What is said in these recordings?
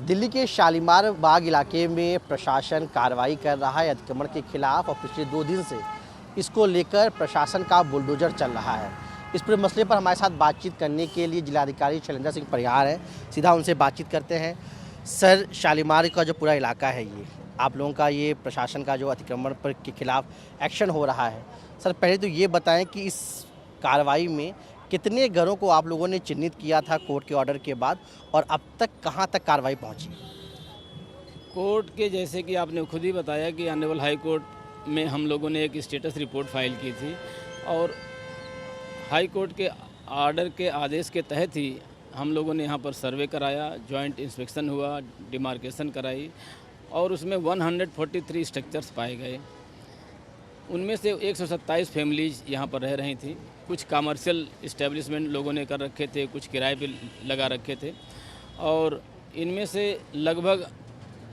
दिल्ली के शालीमार बाग इलाके में प्रशासन कार्रवाई कर रहा है अतिक्रमण के खिलाफ और पिछले 2 दिन से इसको लेकर प्रशासन का बुलडोजर चल रहा है। इस पूरे मसले पर हमारे साथ बातचीत करने के लिए जिलाधिकारी शैलेंद्र सिंह परिहार हैं। सीधा उनसे बातचीत करते हैं। सर, शालीमार का जो पूरा इलाका है, ये आप लोगों का ये प्रशासन का जो अतिक्रमण पर के खिलाफ एक्शन हो रहा है, सर पहले तो ये बताएं कि इस कार्रवाई में कितने घरों को आप लोगों ने चिन्हित किया था कोर्ट के ऑर्डर के बाद, और अब तक कहाँ तक कार्रवाई पहुँची? कोर्ट के जैसे कि आपने खुद ही बताया कि ऑनरेबल हाई कोर्ट में हम लोगों ने एक स्टेटस रिपोर्ट फाइल की थी और हाई कोर्ट के ऑर्डर के आदेश के तहत ही हम लोगों ने यहाँ पर सर्वे कराया, जॉइंट इंस्पेक्शन हुआ, डिमार्केशन कराई और उसमें 143 स्ट्रक्चर्स पाए गए। उनमें से 127 फैमिलीज यहाँ पर रह रही थी। कुछ कमर्शियल इस्टेब्लिशमेंट लोगों ने कर रखे थे, कुछ किराए पे लगा रखे थे और इनमें से लगभग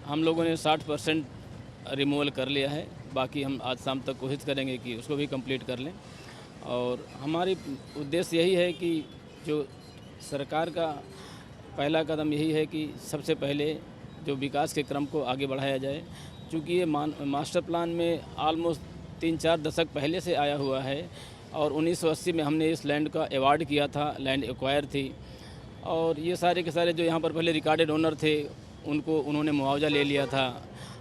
हम लोगों ने 60% रिमूवल कर लिया है। बाकी हम आज शाम तक कोशिश करेंगे कि उसको भी कंप्लीट कर लें। और हमारी उद्देश्य यही है कि जो सरकार का पहला कदम यही है कि सबसे पहले जो विकास के क्रम को आगे बढ़ाया जाए, क्योंकि ये मास्टर प्लान में ऑलमोस्ट 3-4 दशक पहले से आया हुआ है और 1980 में हमने इस लैंड का अवार्ड किया था, लैंड एक्वायर थी और ये सारे के सारे जो यहाँ पर पहले रिकॉर्डेड ओनर थे उनको उन्होंने मुआवजा ले लिया था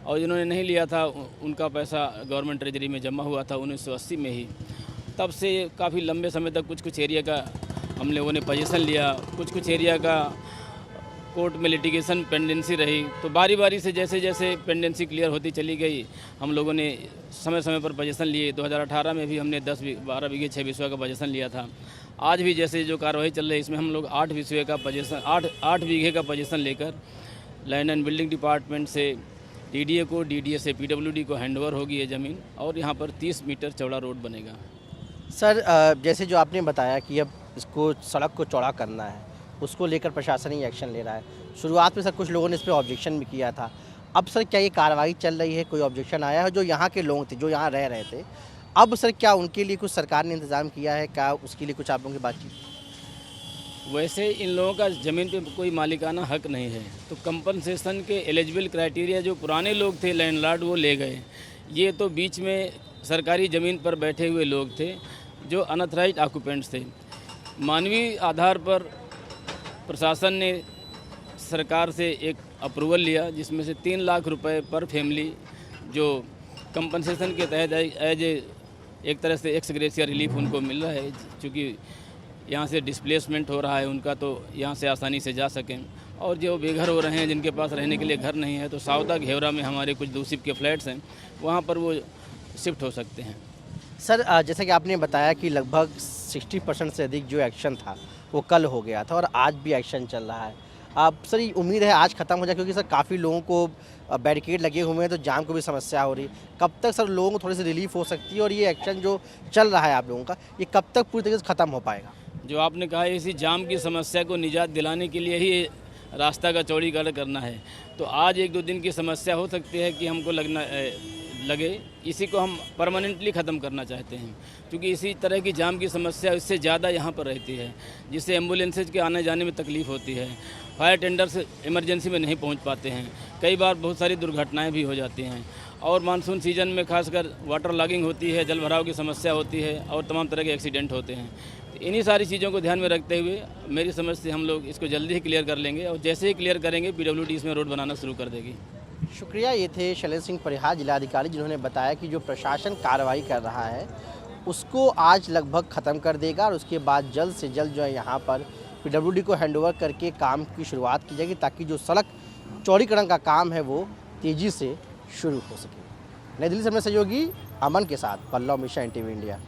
और जिन्होंने नहीं लिया था उनका पैसा गवर्नमेंट ट्रेजरी में जमा हुआ था 1980 में ही। तब से काफ़ी लंबे समय तक कुछ एरिया का हम लोगों ने पोजीशन लिया, कुछ एरिया का कोर्ट में लिटिगेशन पेंडेंसी रही। तो बारी बारी से जैसे जैसे पेंडेंसी क्लियर होती चली गई हम लोगों ने समय समय पर पोजीशन लिए। 2018 में भी हमने 12 बीघे 6 बिस्वा का पोजीशन लिया था। आज भी जैसे जो कार्रवाई चल रही है इसमें हम लोग 8 बिस्वे का पोजीशन 8 बीघे का पोजीशन लेकर लैंड एंड बिल्डिंग डिपार्टमेंट से डीडीए को, डीडीए से पीडब्ल्यूडी को हैंडओवर होगी ये ज़मीन और यहाँ पर 30 मीटर चौड़ा रोड बनेगा। सर, जैसे जो आपने बताया कि अब इसको सड़क को चौड़ा करना है, उसको लेकर प्रशासन ही एक्शन ले रहा है। शुरुआत में सर कुछ लोगों ने इस पर ऑब्जेक्शन भी किया था। अब सर क्या ये कार्रवाई चल रही है, कोई ऑब्जेक्शन आया है? जो यहाँ के लोग थे, जो यहाँ रह रहे थे, अब सर क्या उनके लिए कुछ सरकार ने इंतज़ाम किया है? क्या उसके लिए कुछ आप लोगों की बातचीत? वैसे इन लोगों का ज़मीन पे कोई मालिकाना हक नहीं है, तो कंपनसेशन के एलिजिबल क्राइटेरिया जो पुराने लोग थे लैंडलॉर्ड वो ले गए। ये तो बीच में सरकारी ज़मीन पर बैठे हुए लोग थे जो अनऑथराइज्ड ऑक्यूपेंट्स थे। मानवीय आधार पर प्रशासन ने सरकार से एक अप्रूवल लिया जिसमें से 3 लाख रुपए पर फैमिली जो कंपनसेशन के तहत एज एक तरह से एक्स ग्रेशिया रिलीफ उनको मिल रहा है, क्योंकि यहाँ से डिस्प्लेसमेंट हो रहा है उनका, तो यहाँ से आसानी से जा सकें। और जो बेघर हो रहे हैं जिनके पास रहने के लिए घर नहीं है, तो सावदा घेवरा में हमारे कुछ दूसिफ के फ्लैट्स हैं, वहाँ पर वो शिफ्ट हो सकते हैं। सर, जैसे कि आपने बताया कि लगभग 60% से अधिक जो एक्शन था वो कल हो गया था और आज भी एक्शन चल रहा है। आप सर ये उम्मीद है आज ख़त्म हो जाए, क्योंकि सर काफ़ी लोगों को बैरिकेड लगे हुए हैं तो जाम को भी समस्या हो रही है। कब तक सर लोगों को थोड़ी सी रिलीफ हो सकती है और ये एक्शन जो चल रहा है आप लोगों का, ये कब तक पूरी तरीके से ख़त्म हो पाएगा? जो आपने कहा है, इसी जाम की समस्या को निजात दिलाने के लिए ही रास्ता का चौड़ीकरण करना है। तो आज 1-2 दिन की समस्या हो सकती है कि हमको लगे, इसी को हम परमानेंटली ख़त्म करना चाहते हैं, क्योंकि इसी तरह की जाम की समस्या इससे ज़्यादा यहाँ पर रहती है, जिससे एम्बुलेंसेज के आने जाने में तकलीफ़ होती है। फायर टेंडर्स इमरजेंसी में नहीं पहुँच पाते हैं, कई बार बहुत सारी दुर्घटनाएँ भी हो जाती हैं और मानसून सीजन में खासकर वाटर लॉगिंग होती है, जल भराव की समस्या होती है और तमाम तरह के एक्सीडेंट होते हैं। तो इन्हीं सारी चीज़ों को ध्यान में रखते हुए मेरी समझ से हम लोग इसको जल्दी ही क्लियर कर लेंगे और जैसे ही क्लियर करेंगे पीडब्ल्यूडी इसमें रोड बनाना शुरू कर देगी। शुक्रिया। ये थे शैलेंद्र सिंह परिहार जिलाधिकारी, जिन्होंने बताया कि जो प्रशासन कार्रवाई कर रहा है उसको आज लगभग ख़त्म कर देगा और उसके बाद जल्द से जल्द जो है यहाँ पर पीडब्ल्यूडी को हैंडओवर करके काम की शुरुआत की जाएगी, ताकि जो सड़क चौड़ीकरण का काम है वो तेज़ी से शुरू हो सके। नई दिल्ली से मैं सहयोगी अमन के साथ पल्लव मिश्रा, NTV इंडिया।